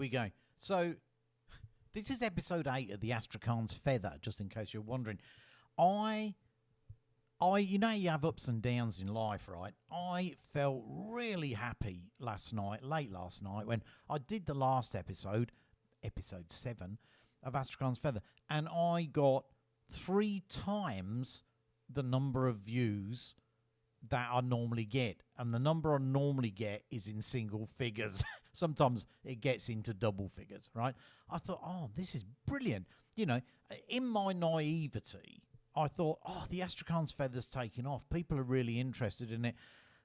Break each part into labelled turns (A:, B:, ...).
A: we go. So, this is episode 8 of the Astrakhan's Feather, just in case you're wondering. You know, you have ups and downs in life, right? I felt really happy late last night, when I did the last episode 7 of Astrakhan's Feather, and I got 3 times the number of views that I normally get. And the number I normally get is in single figures. Sometimes it gets into double figures, right? I thought, oh, this is brilliant. You know, in my naivety, I thought, oh, the Astrakhan's Feather's taking off. People are really interested in it,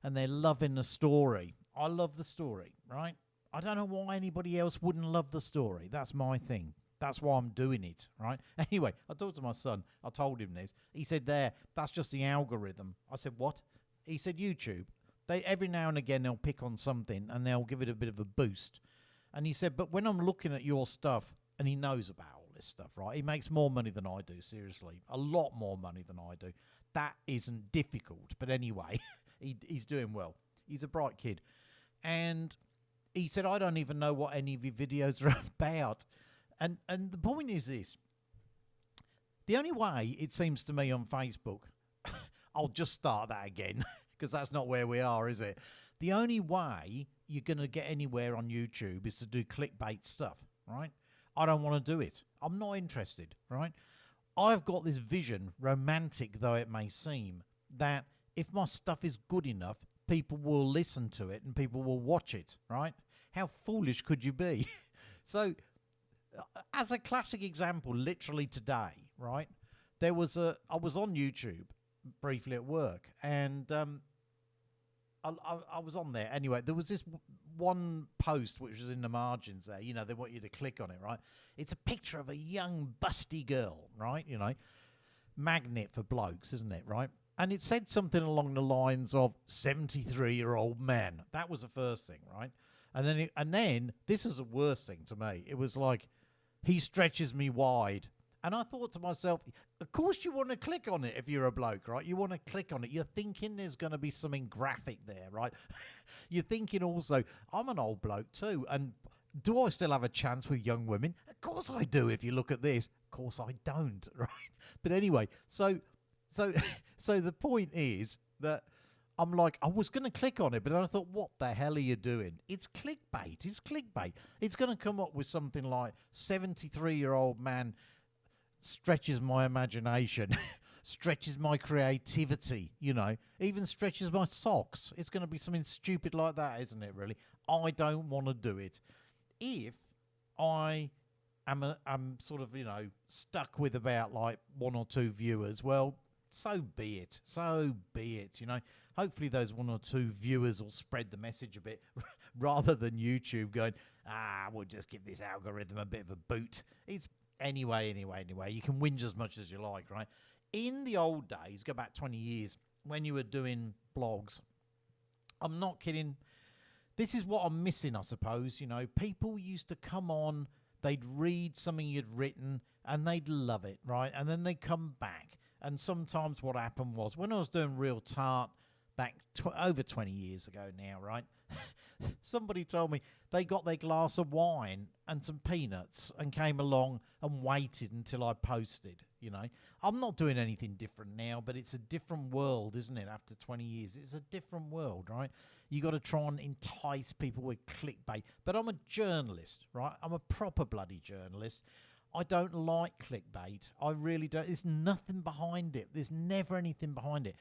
A: and they're loving the story. I love the story, right? I don't know why anybody else wouldn't love the story. That's my thing. That's why I'm doing it, right? Anyway, I talked to my son. I told him this. He said, that's just the algorithm. I said, what? He said, YouTube. They every now and again, they'll pick on something and they'll give it a bit of a boost. And he said, but when I'm looking at your stuff, and he knows about all this stuff, right? He makes more money than I do, seriously. A lot more money than I do. That isn't difficult. But anyway, he's doing well. He's a bright kid. And he said, I don't even know what any of your videos are about. And the point is this. The only way, it seems to me, on Facebook, I'll just start that again, because that's not where we are, is it? The only way you're going to get anywhere on YouTube is to do clickbait stuff, right? I don't want to do it. I'm not interested, right? I've got this vision, romantic though it may seem, that if my stuff is good enough, people will listen to it and people will watch it, right? How foolish could you be? So, as a classic example, literally today, right? I was on YouTube briefly at work, and I was on there. Anyway, there was this one post which was in the margins there. You know, they want you to click on it, right? It's a picture of a young, busty girl, right? You know, magnet for blokes, isn't it, right? And it said something along the lines of 73-year-old man. That was the first thing, right? And then this is the worst thing to me. It was like, he stretches me wide. And I thought to myself, of course you want to click on it if you're a bloke, right? You want to click on it. You're thinking there's going to be something graphic there, right? You're thinking also, I'm an old bloke too, and do I still have a chance with young women? Of course I do, if you look at this. Of course I don't, right? But anyway, so the point is that I'm like, I was going to click on it, but then I thought, what the hell are you doing? It's clickbait. It's clickbait. It's going to come up with something like 73-year-old man stretches my imagination, stretches my creativity, you know, even stretches my socks. It's going to be something stupid like that, isn't it, really? I don't want to do it. If I'm sort of, you know, stuck with about like 1 or 2 viewers, well, so be it. So be it, you know. Hopefully those 1 or 2 viewers will spread the message a bit rather than YouTube going, we'll just give this algorithm a bit of a boot. It's Anyway, you can whinge as much as you like, right? In the old days, go back 20 years, when you were doing blogs, I'm not kidding, this is what I'm missing, I suppose, you know. People used to come on, they'd read something you'd written, and they'd love it, right? And then they'd come back. And sometimes what happened was, when I was doing Real Tart, back over 20 years ago now, right? Somebody told me they got their glass of wine and some peanuts and came along and waited until I posted, you know. I'm not doing anything different now, but it's a different world, isn't it, after 20 years? It's a different world, right? You got to try and entice people with clickbait. But I'm a journalist, right? I'm a proper bloody journalist. I don't like clickbait. I really don't. There's nothing behind it. There's never anything behind it.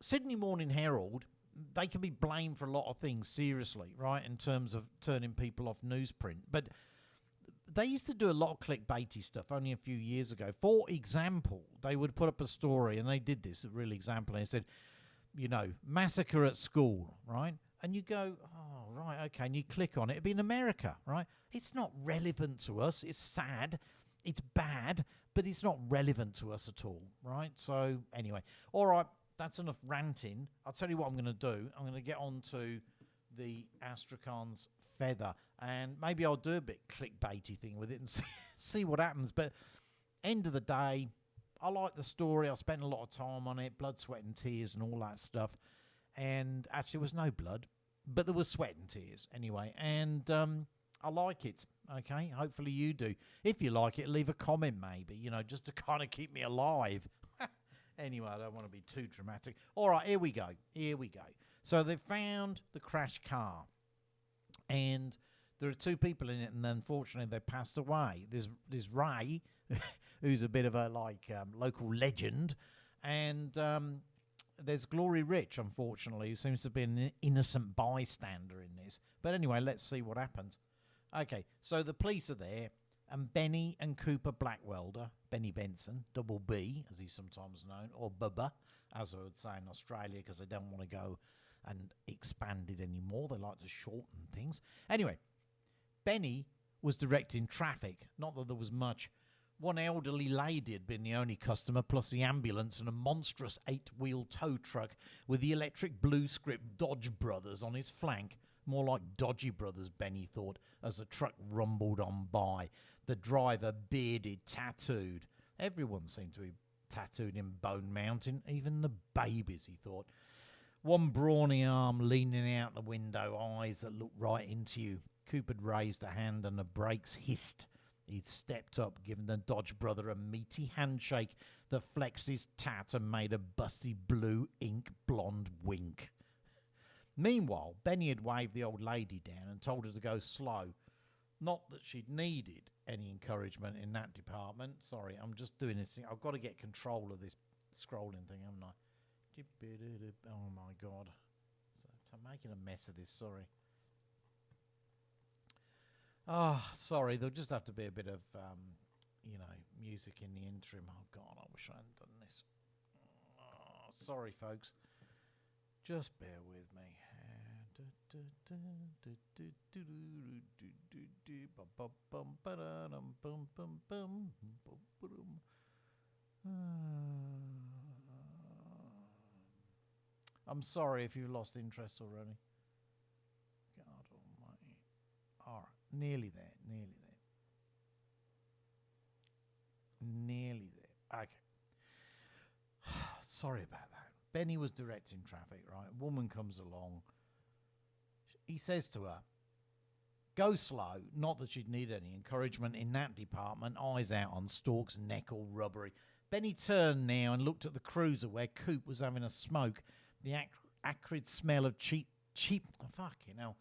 A: Sydney Morning Herald, they can be blamed for a lot of things, seriously, right, in terms of turning people off newsprint. But they used to do a lot of clickbaity stuff only a few years ago. For example, they would put up a story, and they did this, a real example, and they said, you know, massacre at school, right? And you go, oh, right, okay, and you click on it. It'd be in America, right? It's not relevant to us. It's sad. It's bad, but it's not relevant to us at all, right? So, anyway, all right. That's enough ranting. I'll tell you what I'm going to do. I'm going to get on to the Astrakhan's Feather, and maybe I'll do a bit clickbaity thing with it and see what happens. But end of the day, I like the story. I spent a lot of time on it, blood, sweat and tears and all that stuff. And actually there was no blood, but there was sweat and tears anyway. And I like it. Okay, hopefully you do. If you like it, leave a comment maybe, just to kind of keep me alive. Anyway, I don't want to be too dramatic. All right, here we go. So they found the crashed car, and there are two people in it, and unfortunately they passed away. There's Ray, who's a bit of a local legend, and there's Glory Rich, unfortunately, who seems to be an innocent bystander in this. But anyway, let's see what happens. Okay, so the police are there, and Benny and Cooper Blackwelder, Benny Benson, double B, as he's sometimes known, or Bubba, as I would say in Australia, because they don't want to go and expand it anymore. They like to shorten things. Anyway, Benny was directing traffic, not that there was much. One elderly lady had been the only customer, plus the ambulance and a monstrous 8-wheel tow truck with the electric blue script Dodge Brothers on his flank. More like Dodgy Brothers, Benny thought, as the truck rumbled on by. The driver bearded, tattooed. Everyone seemed to be tattooed in Bone Mountain, even the babies, he thought. One brawny arm leaning out the window, eyes that looked right into you. Coop had raised a hand and the brakes hissed. He'd stepped up, given the Dodge brother a meaty handshake that flexed his tat and made a busty blue ink blonde wink. Meanwhile, Benny had waved the old lady down and told her to go slow. Not that she'd needed any encouragement in that department. Sorry, I'm just doing this thing. I've got to get control of this scrolling thing, haven't I? Oh, my God. So I'm making a mess of this, sorry. Oh, sorry, there'll just have to be a bit of, music in the interim. Oh, God, I wish I hadn't done this. Oh, sorry, folks. Just bear with me. I'm sorry if you've lost interest already. God almighty. All right, nearly there. Okay. Sorry about that. Benny was directing traffic, right? A woman comes along. He says to her, go slow. Not that she'd need any encouragement in that department. Eyes out on stalks, neck all rubbery. Benny turned now and looked at the cruiser where Coop was having a smoke. The acrid smell of cheap, fucking hell.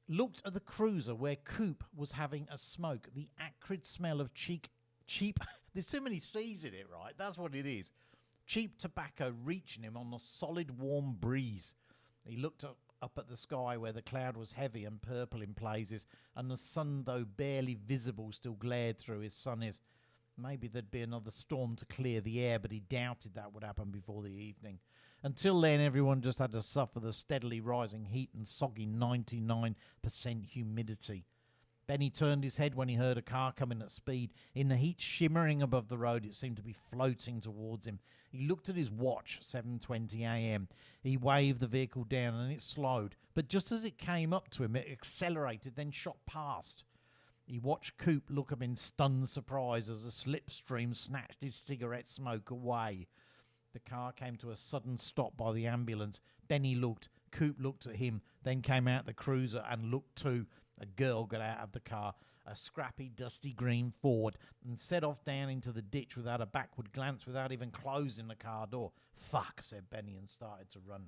A: Looked at the cruiser where Coop was having a smoke. The acrid smell of cheap, there's too many C's in it, right? That's what it is. Cheap tobacco reaching him on the solid warm breeze. He looked up at the sky where the cloud was heavy and purple in places, and the sun, though barely visible, still glared through his sunnies. Maybe there'd be another storm to clear the air, but he doubted that would happen before the evening. Until then, everyone just had to suffer the steadily rising heat and soggy 99% humidity. Benny turned his head when he heard a car coming at speed. In the heat shimmering above the road, it seemed to be floating towards him. He looked at his watch, 7:20 a.m. He waved the vehicle down and it slowed. But just as it came up to him, it accelerated, then shot past. He watched Coop look up in stunned surprise as the slipstream snatched his cigarette smoke away. The car came to a sudden stop by the ambulance. Benny looked. Coop looked at him, then came out the cruiser and looked too. A girl got out of the car, a scrappy, dusty green Ford, and set off down into the ditch without a backward glance, without even closing the car door. Fuck, said Benny, and started to run.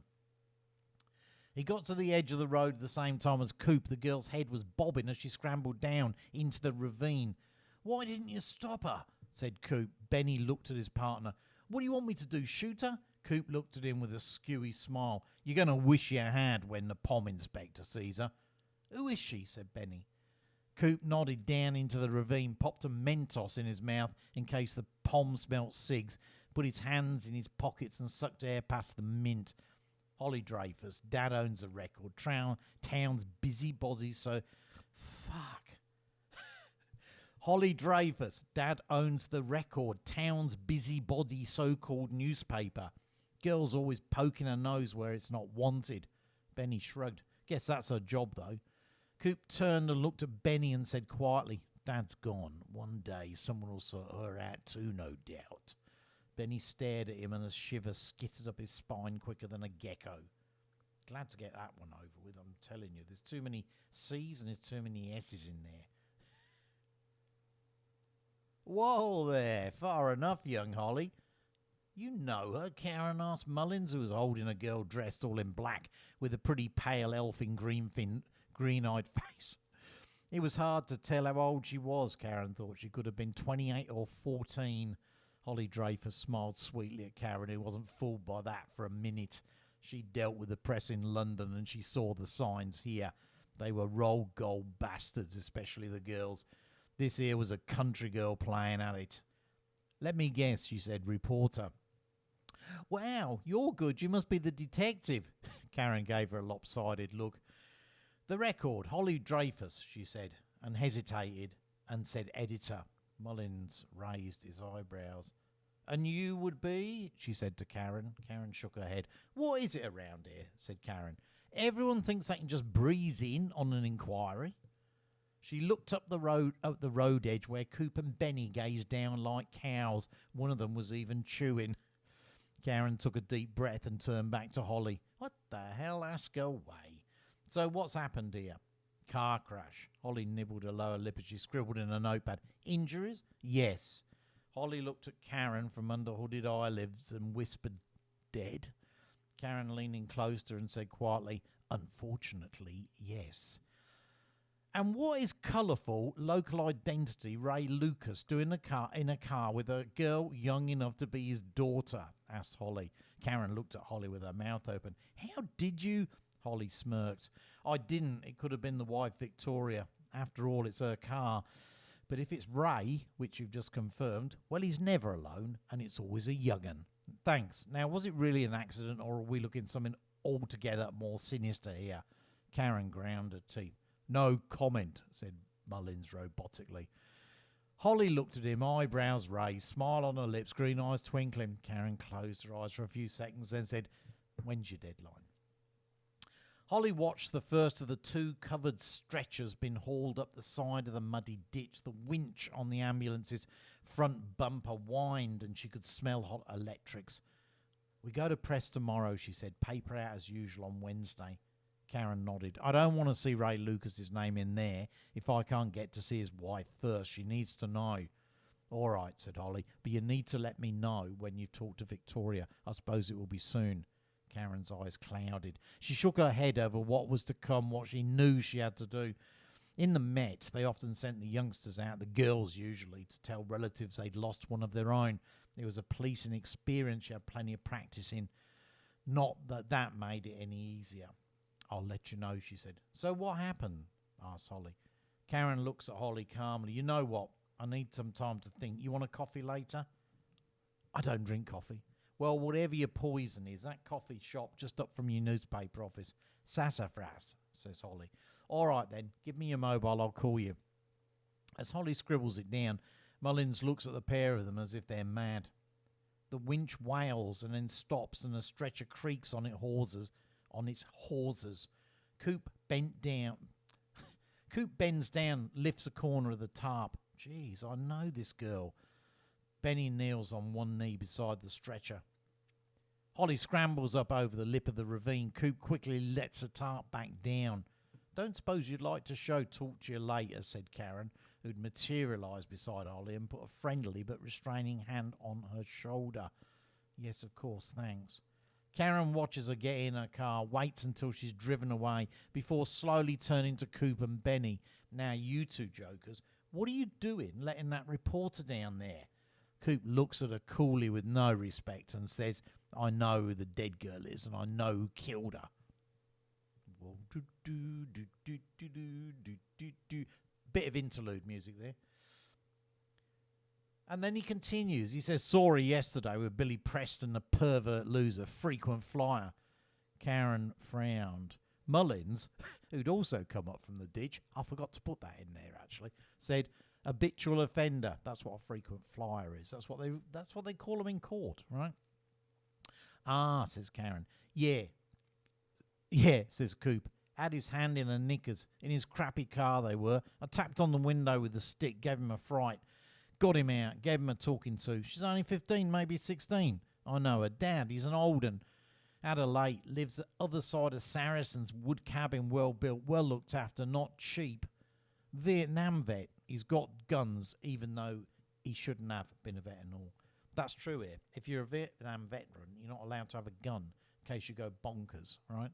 A: He got to the edge of the road at the same time as Coop. The girl's head was bobbing as she scrambled down into the ravine. Why didn't you stop her? Said Coop. Benny looked at his partner. What do you want me to do, shoot her? Coop looked at him with a skewy smile. You're going to wish you had when the POM inspector sees her. Who is she? Said Benny. Coop nodded down into the ravine, popped a Mentos in his mouth in case the POM smelt cigs, put his hands in his pockets and sucked air past the mint. Holly Dreyfus, Dad owns a record. Town's busybody, so... Fuck. Holly Dreyfus, Dad owns the record. Town's busybody so-called newspaper. Girl's always poking her nose where it's not wanted. Benny shrugged. Guess that's her job, though. Coop turned and looked at Benny and said quietly, Dad's gone. One day someone will sort her out too, no doubt. Benny stared at him and a shiver skittered up his spine quicker than a gecko. Glad to get that one over with, I'm telling you. There's too many C's and there's too many S's in there. Whoa there, far enough, young Holly. You know her, Karen asked Mullins, who was holding a girl dressed all in black with a pretty pale elfin green-eyed face. It was hard to tell how old she was, Karen thought. She could have been 28 or 14. Holly Dreyfus smiled sweetly at Karen, who wasn't fooled by that for a minute. She dealt with the press in London and she saw the signs here. They were roll gold bastards, especially the girls. This here was a country girl playing at it. Let me guess, she said, reporter. Wow, you're good. You must be the detective. Karen gave her a lopsided look. The Record, Holly Dreyfus, she said, and hesitated and said editor. Mullins raised his eyebrows. And you would be? She said to Karen. Karen shook her head. What is it around here? Said Karen. Everyone thinks they can just breeze in on an inquiry. She looked up the road edge where Coop and Benny gazed down like cows. One of them was even chewing. Karen took a deep breath and turned back to Holly. What the hell? Ask away. So what's happened here? Car crash. Holly nibbled her lower lip as she scribbled in a notepad. Injuries? Yes. Holly looked at Karen from under hooded eyelids and whispered, dead? Karen leaned in close to her and said quietly, unfortunately, yes. And what is colourful local identity Ray Lucas doing in a car with a girl young enough to be his daughter? Asked Holly. Karen looked at Holly with her mouth open. How did you? Holly smirked. I didn't. It could have been the wife Victoria. After all, it's her car. But if it's Ray, which you've just confirmed, well, he's never alone, and it's always a young'un. Thanks. Now, was it really an accident, or are we looking at something altogether more sinister here? Karen ground her teeth. No comment, said Mullins robotically. Holly looked at him, eyebrows raised, smile on her lips, green eyes twinkling. Karen closed her eyes for a few seconds, then said, when's your deadline? Holly watched the first of the two covered stretchers being hauled up the side of the muddy ditch. The winch on the ambulance's front bumper whined and she could smell hot electrics. We go to press tomorrow, she said. Paper out as usual on Wednesday. Karen nodded. I don't want to see Ray Lucas's name in there if I can't get to see his wife first. She needs to know. All right, said Holly, but you need to let me know when you talk to Victoria. I suppose it will be soon. Karen's eyes clouded. She shook her head over what was to come, what she knew she had to do. In the Met, they often sent the youngsters out, the girls usually, to tell relatives they'd lost one of their own. It was a policing experience she had plenty of practice in. Not that that made it any easier. I'll let you know, she said. So what happened? Asked Holly. Karen looks at Holly calmly. You know what? I need some time to think. You want a coffee later? I don't drink coffee. Well, whatever your poison is, that coffee shop just up from your newspaper office. Sassafras, says Holly. All right, then. Give me your mobile. I'll call you. As Holly scribbles it down, Mullins looks at the pair of them as if they're mad. The winch wails and then stops and a stretcher creaks on its hawsers. Coop bends down, lifts a corner of the tarp. Geez, I know this girl. Benny kneels on one knee beside the stretcher. Holly scrambles up over the lip of the ravine. Coop quickly lets the tarp back down. Don't suppose you'd like to talk to you later, said Karen, who'd materialised beside Holly and put a friendly but restraining hand on her shoulder. Yes, of course, thanks. Karen watches her get in her car, waits until she's driven away before slowly turning to Coop and Benny. Now, you two jokers, what are you doing letting that reporter down there? Coop looks at her coolly with no respect and says, I know who the dead girl is and I know who killed her. Bit of interlude music there. And then he continues. He says, saw her yesterday with Billy Preston, the pervert loser, frequent flyer. Karen frowned. Mullins, who'd also come up from the ditch, I forgot to put that in there actually, said, habitual offender. That's what a frequent flyer is. That's what they call them in court, right? Ah, says Karen. Yeah, says Coop. Had his hand in her knickers. In his crappy car they were. I tapped on the window with the stick, gave him a fright. Got him out, gave him a talking to. She's only 15, maybe 16. I know her dad, he's an old un. Adelaide lives the other side of Saracen's wood cabin, well built, well looked after, not cheap. Vietnam vet. He's got guns, even though he shouldn't have been a vet and all. That's true here. If you're a Vietnam veteran, you're not allowed to have a gun in case you go bonkers, right?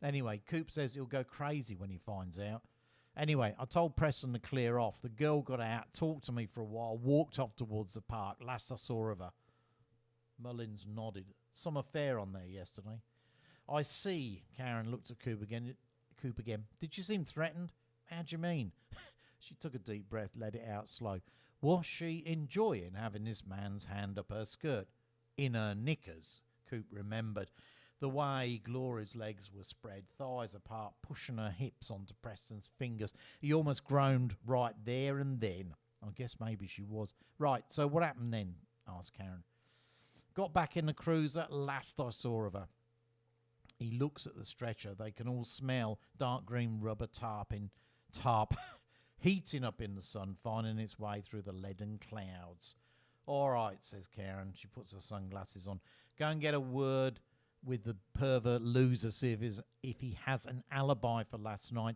A: Anyway, Coop says he'll go crazy when he finds out. Anyway, I told Preston to clear off. The girl got out, talked to me for a while, walked off towards the park. Last I saw of her. Mullins nodded. Some affair on there yesterday. I see. Karen looked at Coop again. Did you seem threatened? How do you mean? She took a deep breath, let it out slow. Was she enjoying having this man's hand up her skirt? In her knickers, Coop remembered. The way Gloria's legs were spread, thighs apart, pushing her hips onto Preston's fingers. He almost groaned right there and then. I guess maybe she was. Right, so what happened then? Asked Karen. Got back in the cruiser. Last I saw of her. He looks at the stretcher. They can all smell dark green rubber tarp heating up in the sun, finding its way through the leaden clouds. All right, says Karen. She puts her sunglasses on. Go and get a word with the pervert loser, see if he has an alibi for last night.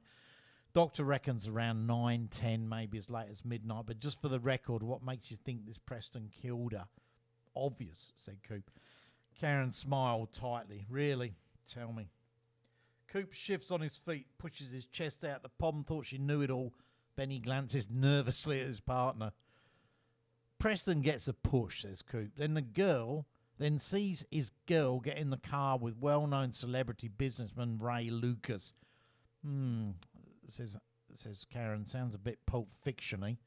A: Doctor reckons around 9:10, maybe as late as midnight. But just for the record, what makes you think this Preston killed her? Obvious, said Coop. Karen smiled tightly. Really? Tell me. Coop shifts on his feet, pushes his chest out. The pom thought she knew it all. Benny glances nervously at his partner. Preston gets a push, says Coop. Then sees his girl get in the car with well-known celebrity businessman Ray Lucas. Says Karen. Sounds a bit Pulp Fiction-y.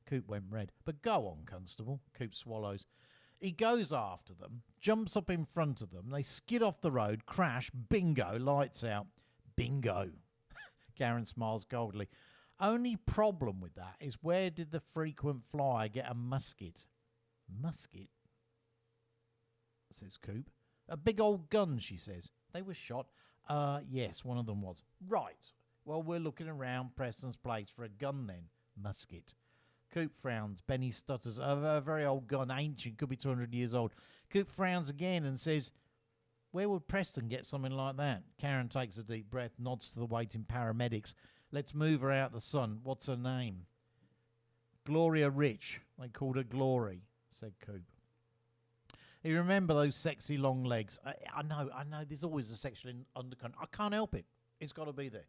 A: Coop went red. But go on, Constable. Coop swallows. He goes after them, jumps up in front of them. They skid off the road, crash, bingo, lights out. Bingo. Karen smiles coldly. Only problem with that is where did the frequent flyer get a musket? Musket? Says Coop. A big old gun, she says. They were shot. Yes, one of them was. Right. Well, we're looking around Preston's place for a gun then. Musket. Coop frowns. Benny stutters. A very old gun, ancient, could be 200 years old. Coop frowns again and says, where would Preston get something like that? Karen takes a deep breath, nods to the waiting paramedics. Let's move her out the sun. What's her name? Gloria Rich. They called her Glory, said Coop. You remember those sexy long legs? I know. There's always a sexual undercurrent. I can't help it. It's got to be there.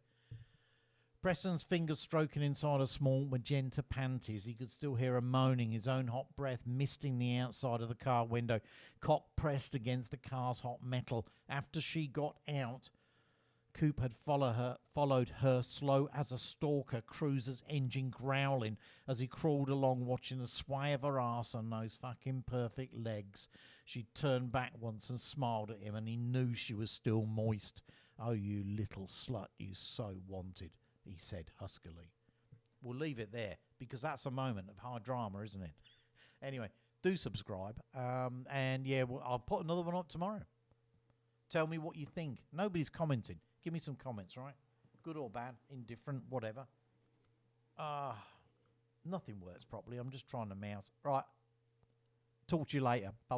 A: Preston's fingers stroking inside her small magenta panties. He could still hear her moaning, his own hot breath misting the outside of the car window, cock pressed against the car's hot metal. After she got out, Coop had followed her slow as a stalker, cruiser's engine growling as he crawled along, watching the sway of her arse on those fucking perfect legs. She turned back once and smiled at him, and he knew she was still moist. Oh, you little slut, you so wanted, he said huskily. We'll leave it there, because that's a moment of high drama, isn't it? Anyway, do subscribe. And yeah, I'll put another one up tomorrow. Tell me what you think. Nobody's commenting. Give me some comments, right? Good or bad, indifferent, whatever. Nothing works properly. I'm just trying to mouse. Right. Talk to you later. Bye.